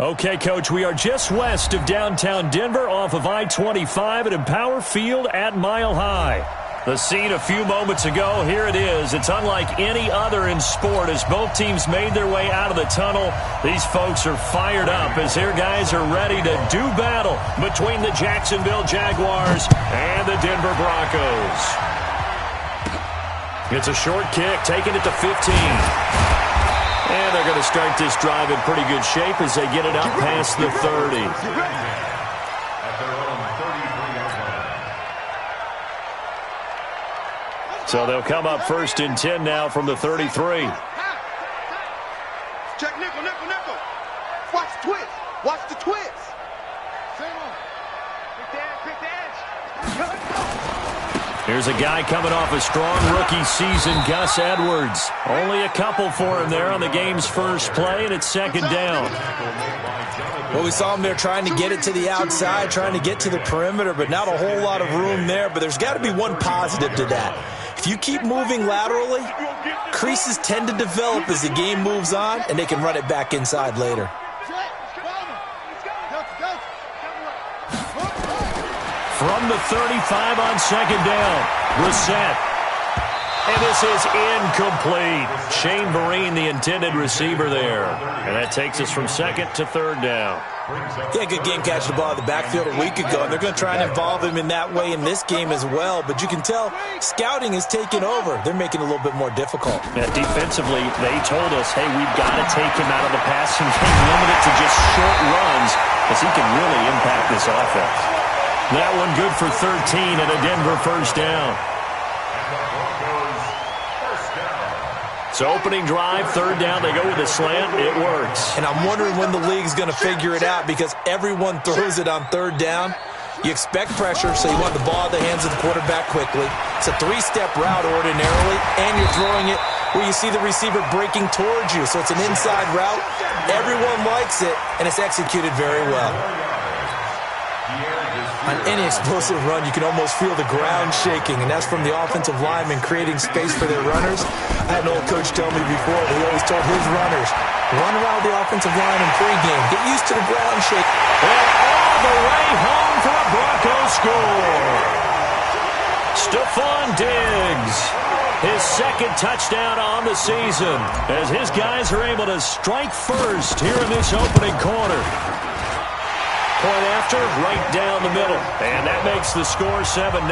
Okay, Coach, we are just west of downtown Denver off of I-25 at Empower Field at Mile High. The scene a few moments ago, here it is. It's unlike any other in sport as both teams made their way out of the tunnel. These folks are fired up as their guys are ready to do battle between the Jacksonville Jaguars and the Denver Broncos. It's a short kick, taking it to 15. And they're going to start this drive in pretty good shape as they get it up past the 30. So they'll come up 1st and 10 now from the 33. Check nickel. Watch the twist. Watch the twist. Quick dash. Here's a guy coming off a strong rookie season, Gus Edwards. Only a couple for him there on the game's first play, and it's 2nd down. Well, we saw him there trying to get it to the outside, trying to get to the perimeter, but not a whole lot of room there. But there's got to be one positive to that. If you keep moving laterally, creases tend to develop as the game moves on, and they can run it back inside later. From the 35 on 2nd down, Brissett. And this is incomplete. Shane Vereen, the intended receiver there. And that takes us from 2nd to 3rd down. Yeah, good game catching the ball in the backfield a week ago, and they're going to try and involve him in that way in this game as well. But you can tell scouting is taking over. They're making it a little bit more difficult. Yeah, defensively, they told us, hey, we've got to take him out of the passing game, limit it to just short runs, because he can really impact this offense. That one good for 13 and a Denver 1st down. So opening drive, 3rd down, they go with a slant. It works. And I'm wondering when the league's going to figure it out because everyone throws it on 3rd down. You expect pressure, so you want the ball in the hands of the quarterback quickly. It's a 3-step route ordinarily, and you're throwing it where you see the receiver breaking towards you. So it's an inside route. Everyone likes it, and it's executed very well. On any explosive run, you can almost feel the ground shaking, and that's from the offensive linemen creating space for their runners. I had an old coach tell me before, he always told his runners, run around the offensive line in pregame. Get used to the ground shake. And all the way home for a Broncos score. Stephon Diggs, his 2nd touchdown on the season, as his guys are able to strike first here in this opening quarter. Point after, right down the middle. And that makes the score 7-0.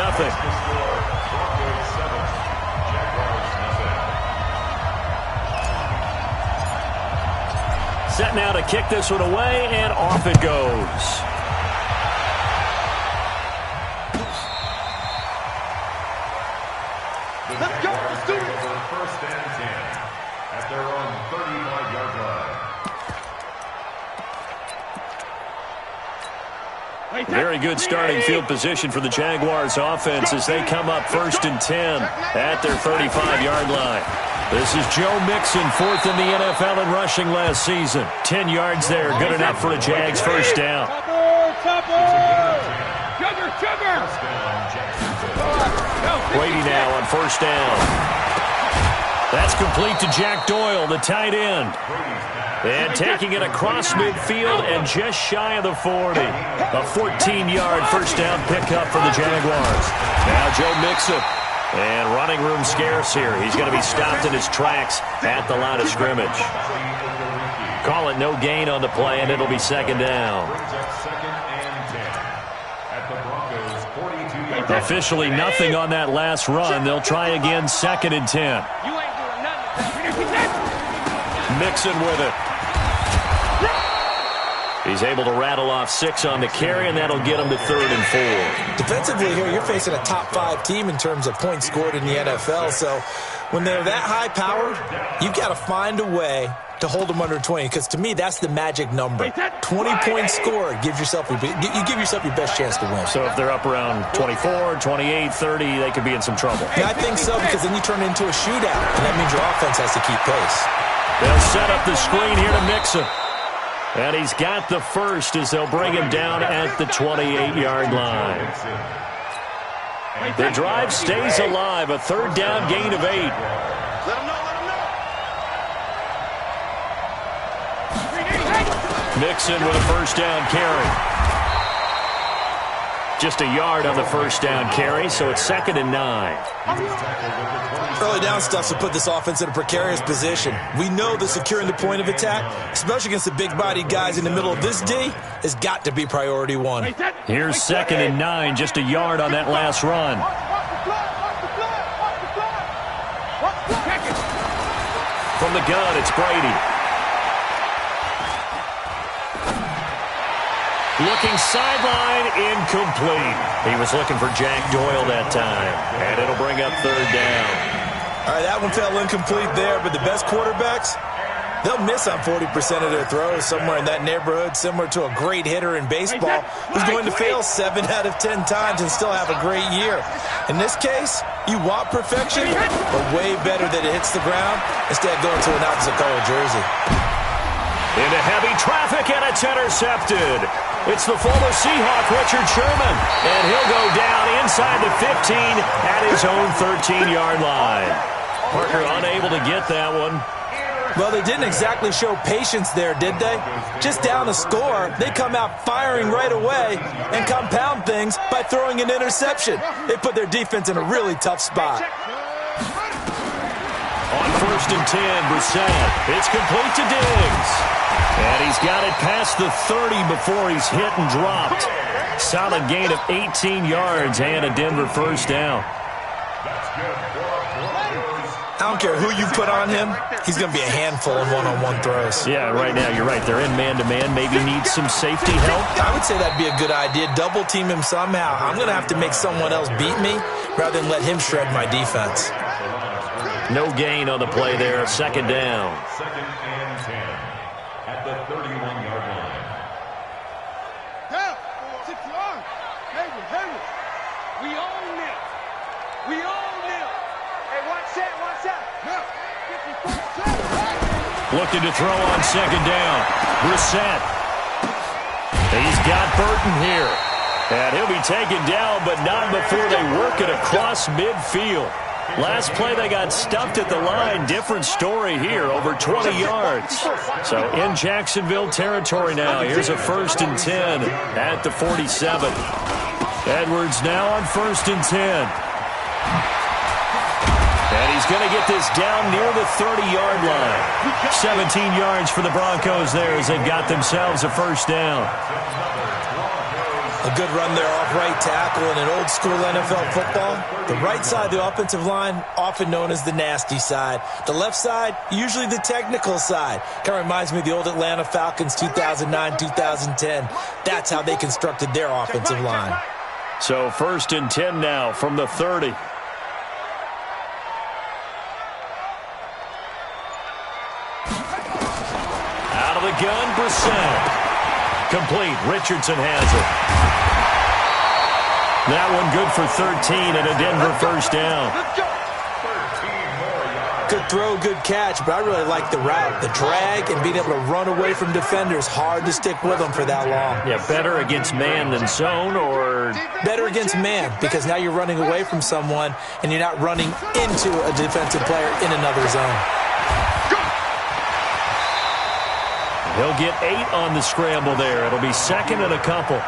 Set now to kick this one away, and off it goes. Let's go. Let's do it. 1st and 10 at their own 35-yard line. Very good starting field position for the Jaguars offense as they come up 1st and 10 at their 35-yard line. This is Joe Mixon, 4th in the NFL in rushing last season. 10 yards there, good enough for a Jags 1st down. Brady now on 1st down. That's complete to Jack Doyle, the tight end. And taking it across midfield and just shy of the 40. A 14-yard 1st down pickup for the Jaguars. Now Joe Mixon. And running room scarce here. He's going to be stopped in his tracks at the line of scrimmage. Call it no gain on the play, and it'll be 2nd down. Officially nothing on that last run. They'll try again 2nd and 10. Mixon with it. He's able to rattle off 6 on the carry, and that'll get him to 3rd and 4. Defensively here, you're facing a top 5 team in terms of points scored in the NFL. So when they're that high-powered, you've got to find a way to hold them under 20, because to me, that's the magic number. 20 points scored, you give yourself your best chance to win. So if they're up around 24, 28, 30, they could be in some trouble. Yeah, I think so, because then you turn it into a shootout, and that means your offense has to keep pace. They'll set up the screen here to Mixon. And he's got the first as they'll bring him down at the 28-yard line. The drive stays alive. A 3rd down gain of 8. Let him know. Mixon with a first down carry. Just a yard on the first down carry, so it's 2nd and 9. Early down stuff to put this offense in a precarious position. We know that securing the point of attack, especially against the big-bodied guys in the middle of this D, has got to be priority one. Here's 2nd and 9, just a yard on that last run. From the gun, it's Brady. Looking sideline, incomplete. He was looking for Jack Doyle that time, and it'll bring up 3rd down. All right, that one fell incomplete there, but the best quarterbacks, they'll miss on 40% of their throws, somewhere in that neighborhood, similar to a great hitter in baseball who's going to fail 7 out of 10 times and still have a great year. In this case, you want perfection, but way better that it hits the ground instead of going to an opposite color jersey. Into heavy traffic, and it's intercepted. It's the former Seahawk, Richard Sherman, and he'll go down inside the 15 at his own 13-yard line. Parker unable to get that one. Well, they didn't exactly show patience there, did they? Just down a score, they come out firing right away and compound things by throwing an interception. They put their defense in a really tough spot. On 1st and 10, Brissett. It's complete to Diggs. And he's got it past the 30 before he's hit and dropped. Solid gain of 18 yards and a Denver first down. I don't care who you put on him, he's going to be a handful in one-on-one throws. Yeah, right now, you're right. They're in man-to-man. Maybe needs some safety help. I would say that'd be a good idea. Double team him somehow. I'm going to have to make someone else beat me rather than let him shred my defense. No gain on the play there. 2nd down. 2nd and 10 at the 31-yard line. Down. 6 yards. Hayward. We own this. We own this. Hey, watch that. Looking to throw on 2nd down. Brissett. He's got Burton here. And he'll be taken down, but not before they work it across midfield. Last play, they got stuffed at the line. Different story here, over 20 yards. So in Jacksonville territory now. Here's a 1st and 10 at the 47. Edwards now on 1st and 10. And he's going to get this down near the 30-yard line. 17 yards for the Broncos there as they've got themselves a first down. A good run there off right tackle in an old-school NFL football. The right side of the offensive line, often known as the nasty side. The left side, usually the technical side. Kind of reminds me of the old Atlanta Falcons 2009-2010. That's how they constructed their offensive line. So 1st and 10 now from the 30. Out of the gun, Brissett. Complete. Richardson has it. That one good for 13 and a Denver first down. Good throw, good catch, but I really like the route, the drag, and being able to run away from defenders. Hard to stick with them for that long. Yeah, better against man than zone, or? Better against man, because now you're running away from someone, and you're not running into a defensive player in another zone. He'll get 8 on the scramble there. It'll be 2nd and a couple.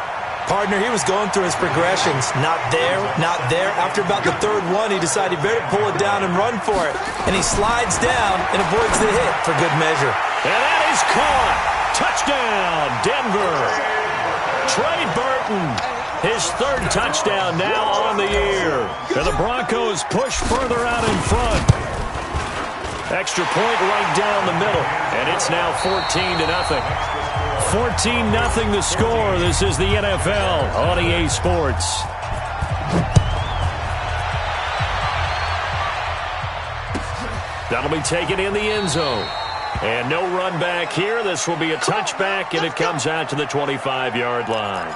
Partner, he was going through his progressions. Not there, not there. After about the 3rd one, he decided he better pull it down and run for it. And he slides down and avoids the hit for good measure. And that is caught. Touchdown, Denver. Trey Burton, his 3rd touchdown now on the year. And the Broncos push further out in front. Extra point right down the middle. And it's now 14-0. 14-0 the score. This is the NFL on EA Sports. That'll be taken in the end zone. And no run back here. This will be a touchback, and it comes out to the 25-yard line.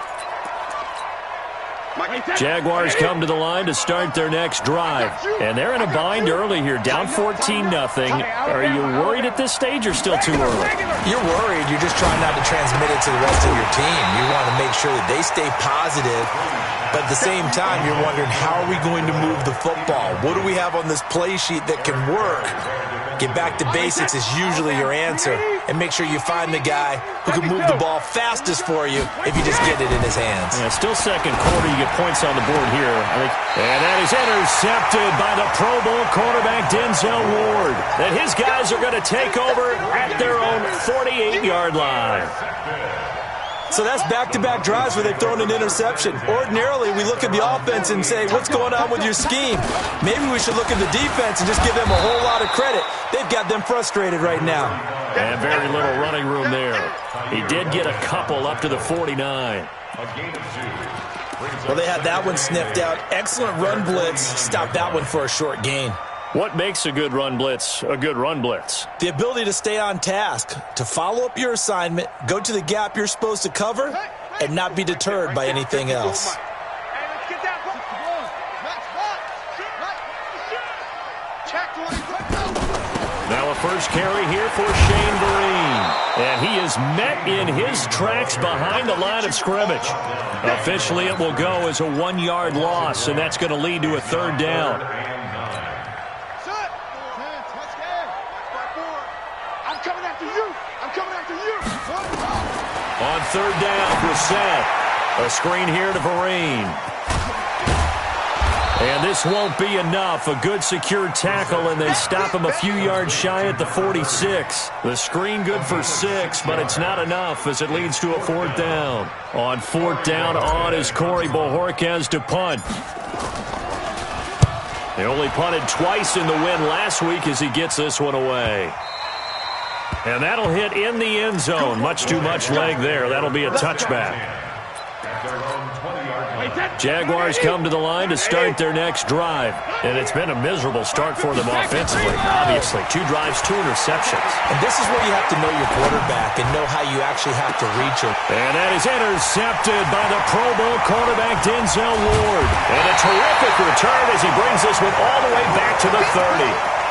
Jaguars come to the line to start their next drive. And they're in a bind early here, down 14-0. Are you worried at this stage or still too early? You're worried. You're just trying not to transmit it to the rest of your team. You want to make sure that they stay positive. But at the same time, you're wondering, how are we going to move the football? What do we have on this play sheet that can work? Get back to basics is usually your answer. And make sure you find the guy who can move the ball fastest for you if you just get it in his hands. Yeah, still second quarter. You get points on the board here. And that is intercepted by the Pro Bowl quarterback Denzel Ward. And his guys are going to take over at their own 48-yard line. So that's back-to-back drives where they've thrown an interception. Ordinarily, we look at the offense and say, what's going on with your scheme? Maybe we should look at the defense and just give them a whole lot of credit. They've got them frustrated right now. And very little running room there. He did get a couple up to the 49. Well, they had that one sniffed out. Excellent run blitz. Stopped that one for a short gain. What makes a good run blitz a good run blitz? The ability to stay on task, to follow up your assignment, go to the gap you're supposed to cover, and not be deterred by anything else. Now a first carry here for Shane Vereen. And he is met in his tracks behind the line of scrimmage. Officially, it will go as a 1-yard loss, and that's going to lead to a third down. On third down, Brissett. A screen here to Vereen. And this won't be enough. A good secure tackle, and they stop him a few yards shy at the 46. The screen good for 6, but it's not enough as it leads to a fourth down. On fourth down, on is Corey Bojorquez to punt. They only punted twice in the win last week as he gets this one away. And that'll hit in the end zone. Much too much leg there. That'll be a touchback. Jaguars come to the line to start their next drive. And it's been a miserable start for them offensively. Obviously, 2 drives, 2 interceptions. And this is where you have to know your quarterback and know how you actually have to reach him. And that is intercepted by the Pro Bowl quarterback Denzel Ward. And a terrific return as he brings this one all the way back to the 30.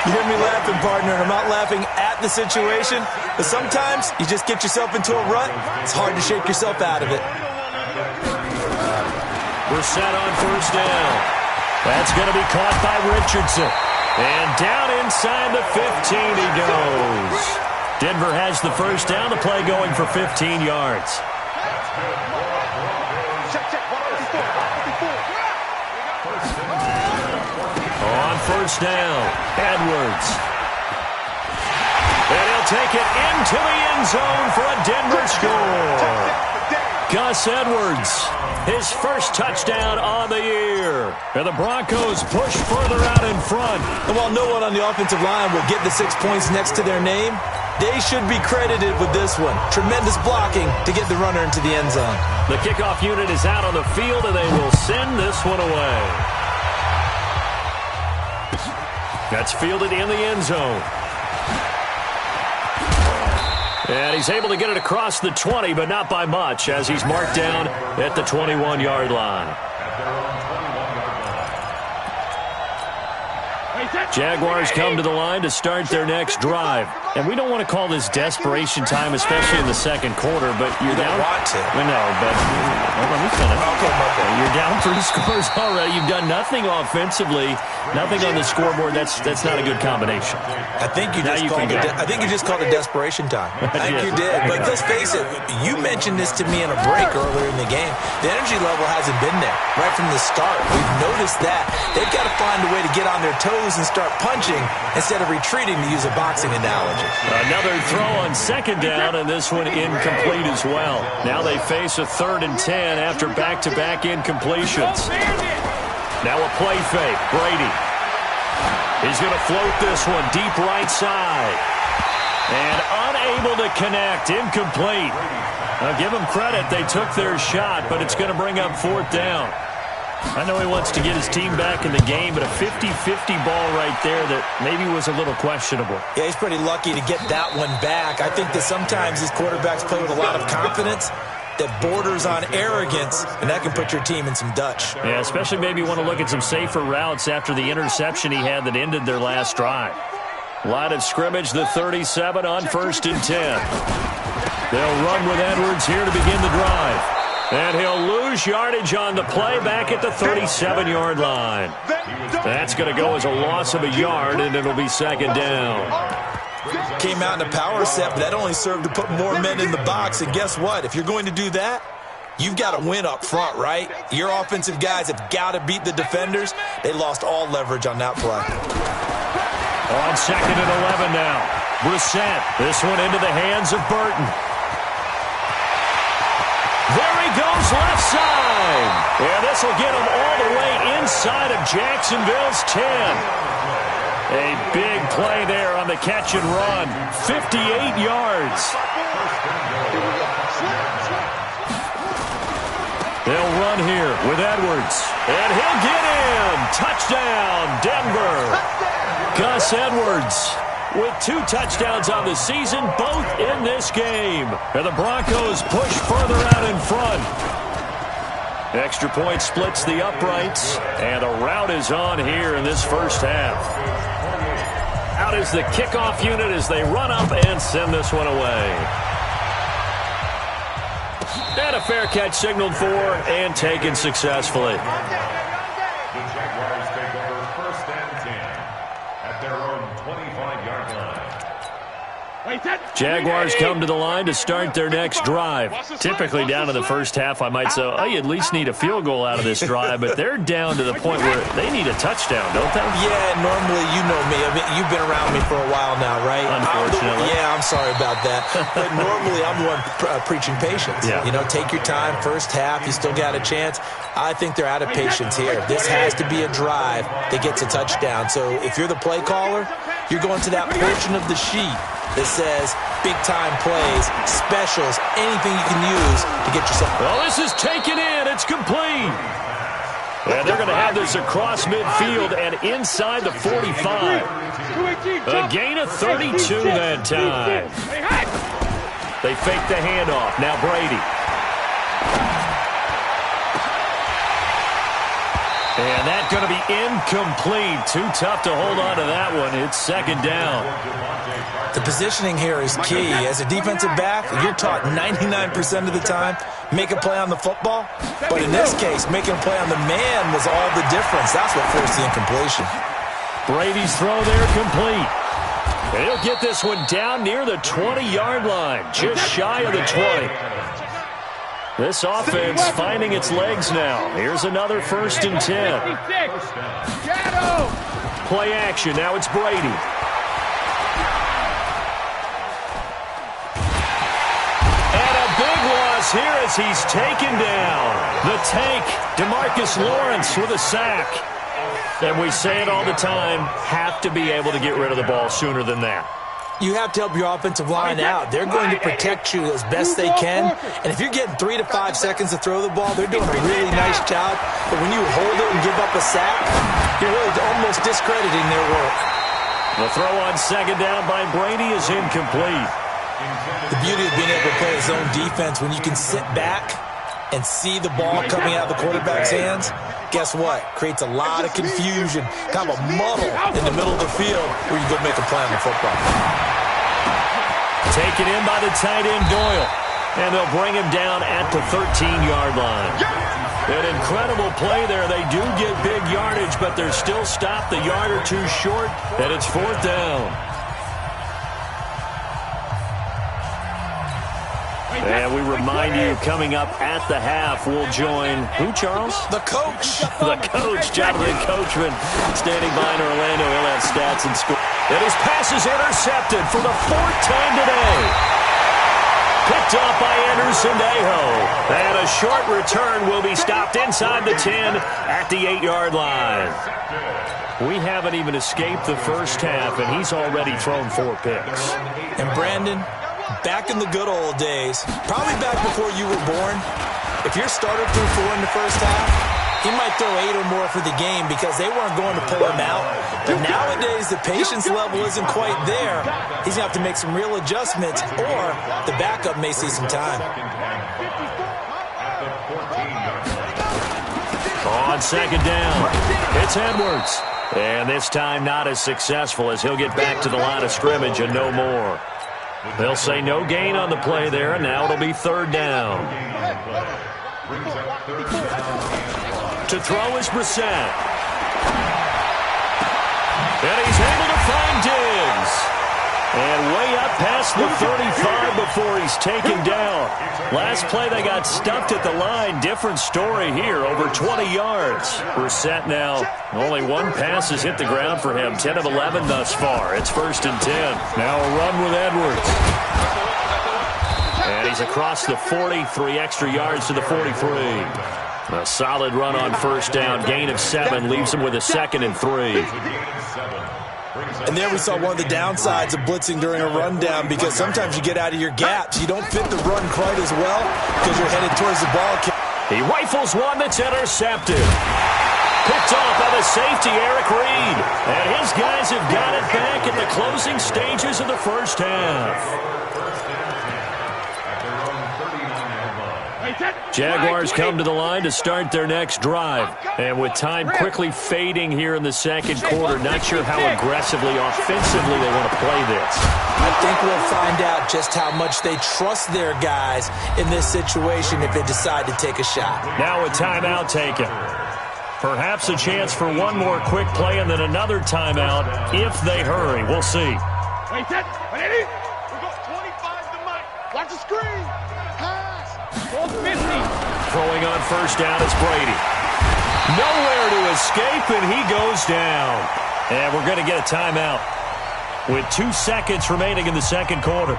You hear me laughing, partner, and I'm not laughing at the situation, but sometimes you just get yourself into a rut. It's hard to shake yourself out of it. Brissett on first down. That's going to be caught by Richardson. And down inside the 15 he goes. Denver has the first down. The play going for 15 yards. On first down, Edwards. And he'll take it into the end zone for a Denver score. Gus Edwards, his first touchdown on the year. And the Broncos push further out in front. And while no one on the offensive line will get the 6 points next to their name, they should be credited with this one. Tremendous blocking to get the runner into the end zone. The kickoff unit is out on the field, and they will send this one away. That's fielded in the end zone. And he's able to get it across the 20, but not by much, as he's marked down at the 21-yard line. Jaguars come to the line to start their next drive. And we don't want to call this desperation time, especially in the second quarter, but you're down. Want to. I know, but let me finish. Okay. You're down 3 scores already. You've done nothing offensively, nothing on the scoreboard. That's not a good combination. I think you just called it desperation time. I think you did. But let's face it, you mentioned this to me in a break earlier in the game. The energy level hasn't been there right from the start. We've noticed that. They've got to find a way to get on their toes and start punching instead of retreating, to use a boxing analogy. Another throw on second down, and this one incomplete as well. Now they face a 3rd and 10 after back-to-back incompletions. Now a play fake. Brady. He's going to float this one deep right side. And unable to connect. Incomplete. Now give them credit. They took their shot, but it's going to bring up 4th down. I know he wants to get his team back in the game, but a 50-50 ball right there that maybe was a little questionable. Yeah, he's pretty lucky to get that one back. I think that sometimes these quarterbacks play with a lot of confidence that borders on arrogance, and that can put your team in some Dutch. Yeah, especially maybe want to look at some safer routes after the interception he had that ended their last drive. Line of scrimmage, the 37 on 1st and 10. They'll run with Edwards here to begin the drive. And he'll lose yardage on the play back at the 37-yard line. That's going to go as a loss of a yard, and it'll be second down. Came out in a power set, but that only served to put more men in the box. And guess what? If you're going to do that, you've got to win up front, right? Your offensive guys have got to beat the defenders. They lost all leverage on that play. On second and 11 now. Brissett, this one into the hands of Burton. There he goes left side. And this will get him all the way inside of Jacksonville's 10. A big play there on the catch and run. 58 yards. They'll run here with Edwards. And he'll get in. Touchdown, Denver. Gus Edwards with 2 touchdowns on the season, both in this game. And the Broncos push further out in front. Extra point splits the uprights, and the route is on here in this first half. Out is the kickoff unit as they run up and send this one away. And a fair catch signaled for and taken successfully. The Jaguars take over first and 10 at their own 25-yard line. Jaguars come to the line to start their next drive. Typically down in the first half, I might say, oh, you at least need a field goal out of this drive, but they're down to the point where they need a touchdown, don't they? Yeah, normally, you know me. I mean, you've been around me for a while now, right? Unfortunately. I'm sorry about that. But normally, I'm the one preaching patience. Yeah. You know, take your time, first half, you still got a chance. I think they're out of patience here. This has to be a drive that gets a touchdown. So if you're the play caller, you're going to that portion of the sheet that says big-time plays, specials, anything you can use to get yourself. Well, this is taken in. It's complete. And they're going to have this across midfield and inside the 45. A gain of 32 that time. They fake the handoff. Now Brady. And that's going to be incomplete. Too tough to hold on to that one. It's second down. The positioning here is key. As a defensive back, you're taught 99% of the time, make a play on the football. But in this case, making a play on the man was all the difference. That's what forced the incompletion. Brady's throw there complete. And he'll get this one down near the 20-yard line, just shy of the 20. This offense finding its legs now. Here's another 1st and 10. Play action. Now it's Brady. And a big loss here as he's taken down. The tank, DeMarcus Lawrence with a sack. And we say it all the time, have to be able to get rid of the ball sooner than that. You have to help your offensive line out. They're going to protect you as best they can. And if you're getting 3 to 5 seconds to throw the ball, they're doing a really nice job. But when you hold it and give up a sack, you're really almost discrediting their work. The throw on second down by Brady is incomplete. The beauty of being able to play zone defense, when you can sit back and see the ball coming out of the quarterback's hands, guess what? Creates a lot of confusion, kind of a muddle in the middle of the field where you go make a play on the football. Taken in by the tight end Doyle. And they'll bring him down at the 13-yard line. An incredible play there. They do get big yardage, but they're still stopped a yard or two short, and it's 4th down. And we remind you, coming up at the half, we'll join who, Charles? The coach. The coach, Jonathan Coachman, standing by in Orlando. He'll have stats and score. And his pass is intercepted for the 4th time today. Picked off by Anderson Aho. And a short return will be stopped inside the 10 at the 8-yard line. We haven't even escaped the first half, and he's already thrown 4 picks. And Brandon, back in the good old days, probably back before you were born, if your starter threw 4 in the first half, he might throw 8 or more for the game because they weren't going to pull him out. But nowadays, the patience level isn't quite there. He's going to have to make some real adjustments, or the backup may see some time. On second down, it's Edwards. And this time not as successful as he'll get back to the line of scrimmage and no more. They'll say no gain on the play there, and now it'll be 3rd down. Brings up third down and 5. To throw is Brissett. And he's able to find Diggs. And way up past the 35 before he's taken down. Last play they got stuffed at the line. Different story here, over 20 yards. Brissett now, only one pass has hit the ground for him. 10 of 11 thus far. It's 1st and 10. Now a run with Edwards. And he's across the 40, 3 extra yards to the 43. A solid run on 1st down. Gain of 7 leaves him with a 2nd and 3. And there we saw one of the downsides of blitzing during a rundown, because sometimes you get out of your gaps. You don't fit the run quite as well because you're headed towards the ball. He rifles one that's intercepted. Picked off by the safety, Eric Reed. And his guys have got it back at the closing stages of the 1st half. Jaguars come to the line to start their next drive. And with time quickly fading here in the 2nd quarter, not sure how aggressively, offensively they want to play this. I think we'll find out just how much they trust their guys in this situation if they decide to take a shot. Now a timeout taken. Perhaps a chance for one more quick play and then another timeout if they hurry. We'll see. Wait, set. Ready? We got 25 to Mike. Watch the screen. Pass. 50. Throwing on 1st down, it's Brady. Nowhere to escape, and he goes down. And we're going to get a timeout with 2 seconds remaining in the 2nd quarter.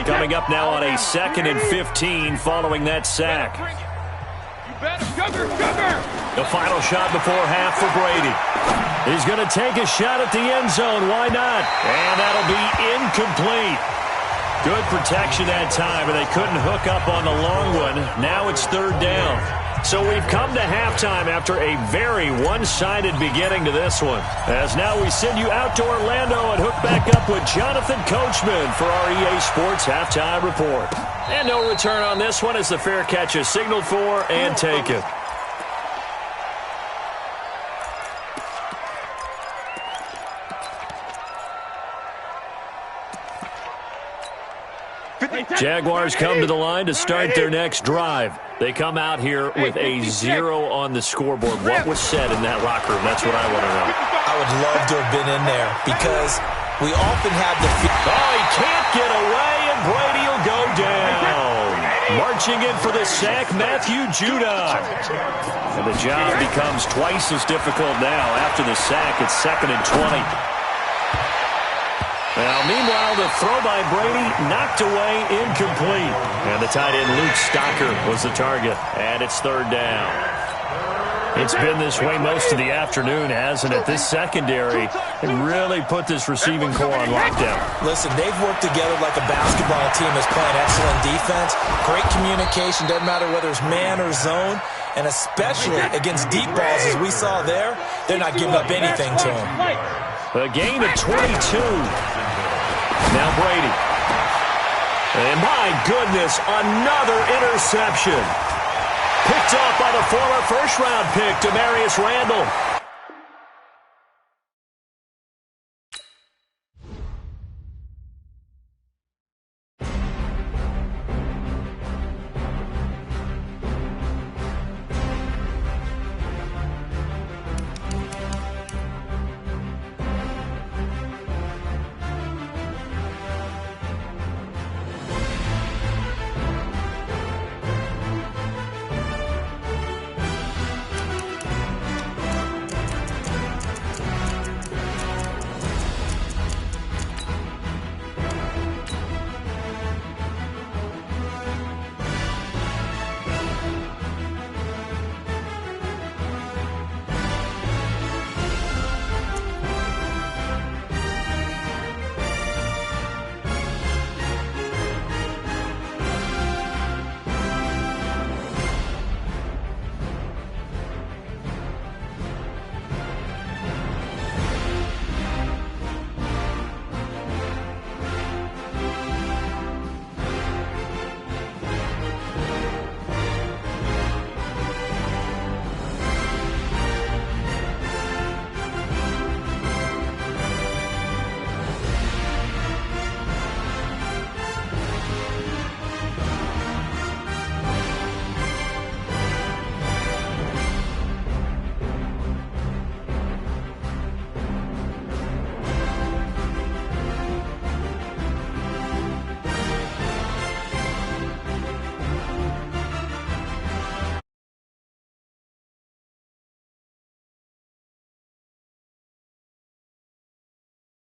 Coming up now on a 2nd and 15 following that sack. The final shot before half for Brady. He's going to take a shot at the end zone. Why not? And that'll be incomplete. Good protection that time, and they couldn't hook up on the long one. Now it's 3rd down. So we've come to halftime after a very one-sided beginning to this one. As now we send you out to Orlando and hook back up with Jonathan Coachman for our EA Sports Halftime Report. And no return on this one as the fair catch is signaled for and taken. Jaguars come to the line to start their next drive. They come out here with a 0 on the scoreboard. What was said in that locker room? That's what I want to know. I would love to have been in there, because we often have the Oh, he can't get away, and Brady will go down. Marching in for the sack, Matthew Judon. And the job becomes twice as difficult now. After the sack, it's 2nd and 20. Now, meanwhile, the throw by Brady knocked away, incomplete. And the tight end, Luke Stocker, was the target. And it's 3rd down. It's been this way most of the afternoon, hasn't it? This secondary really put this receiving core on lockdown. Listen, they've worked together like a basketball team that's playing excellent defense. Great communication, doesn't matter whether it's man or zone. And especially against deep balls, as we saw there, they're not giving up anything to them. A gain of 22. Now Brady. And my goodness, another interception. Picked off by the former first-round pick, Demarius Randall.